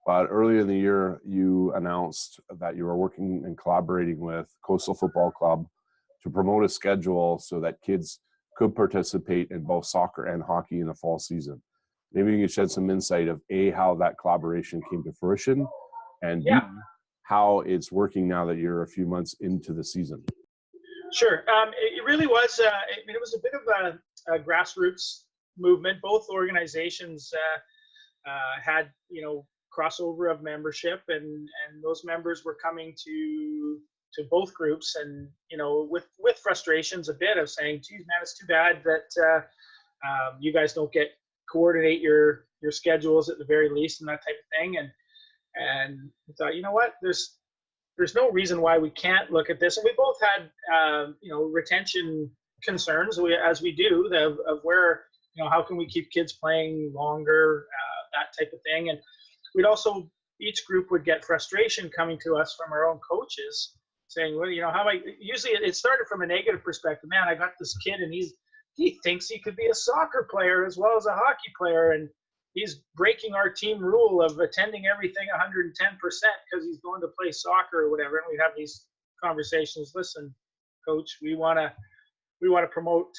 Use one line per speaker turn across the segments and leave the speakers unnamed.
but earlier in the year, you announced that you were working and collaborating with Coastal Football Club to promote a schedule so that kids could participate in both soccer and hockey in the fall season. Maybe you could shed some insight of A, how that collaboration came to fruition, and B,
Yeah,
how it's working now that you're a few months into the season.
sure. It really was. It was a bit of a grassroots movement. Both organizations had, crossover of membership, and those members were coming to both groups, and with frustrations a bit of saying, "Geez, man, it's too bad that you guys don't get coordinate your schedules at the very least and that type of thing." And we thought, you know what, there's no reason why we can't look at this. And we both had retention concerns, as we do, of where, how can we keep kids playing longer, that type of thing. And we'd also, each group would get frustration coming to us from our own coaches saying, well, how I usually it started from a negative perspective. Man, I got this kid and he thinks he could be a soccer player as well as a hockey player, and he's breaking our team rule of attending everything 110% because he's going to play soccer or whatever. And we have these conversations. Listen, coach, we want to promote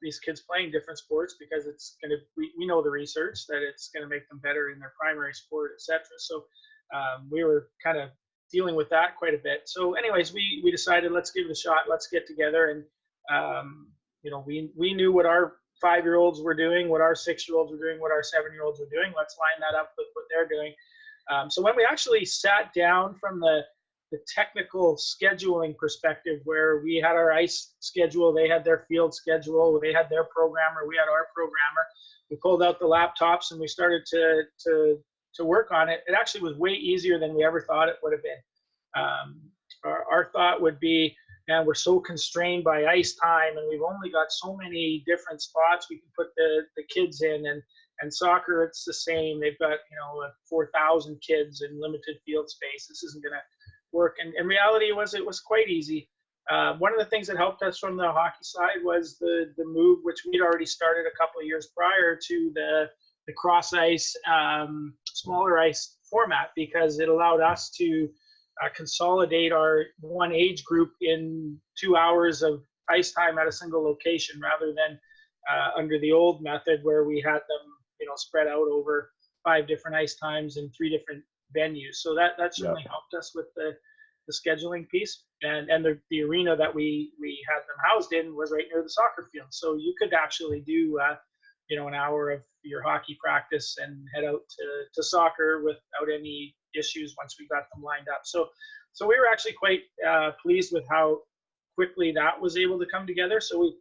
these kids playing different sports because it's going to. We know the research that it's going to make them better in their primary sport, etc. So we were kind of dealing with that quite a bit. So, anyways, we decided, let's give it a shot. Let's get together, and we knew what our 5-year-olds were doing, what our 6-year-olds were doing, what our 7-year-olds were doing. Let's line that up with what they're doing. So when we actually sat down from the technical scheduling perspective, where we had our ice schedule, they had their field schedule, they had their programmer, we had our programmer. We pulled out the laptops and we started to work on it. It actually was way easier than we ever thought it would have been. Our thought would be, man, we're so constrained by ice time, and we've only got so many different spots we can put the kids in. And soccer, it's the same. They've got 4,000 kids in limited field space. This isn't going to work. And in reality, it was quite easy. One of the things that helped us from the hockey side was the move, which we'd already started a couple of years prior, to the cross ice, smaller ice format, because it allowed us to consolidate our one age group in 2 hours of ice time at a single location, rather than under the old method where we had them, spread out over 5 different ice times in 3 different venues. So that certainly helped us with the scheduling piece. And the arena that we had them housed in was right near the soccer field. So you could actually do an hour of your hockey practice and head out to soccer without any issues once we got them lined up. So we were actually quite pleased with how quickly that was able to come together. So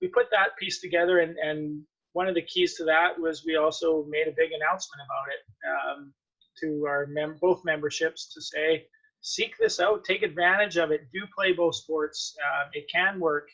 we put that piece together, and one of the keys to that was we also made a big announcement about it to our both memberships, to say, seek this out, take advantage of it, do play both sports. It can work.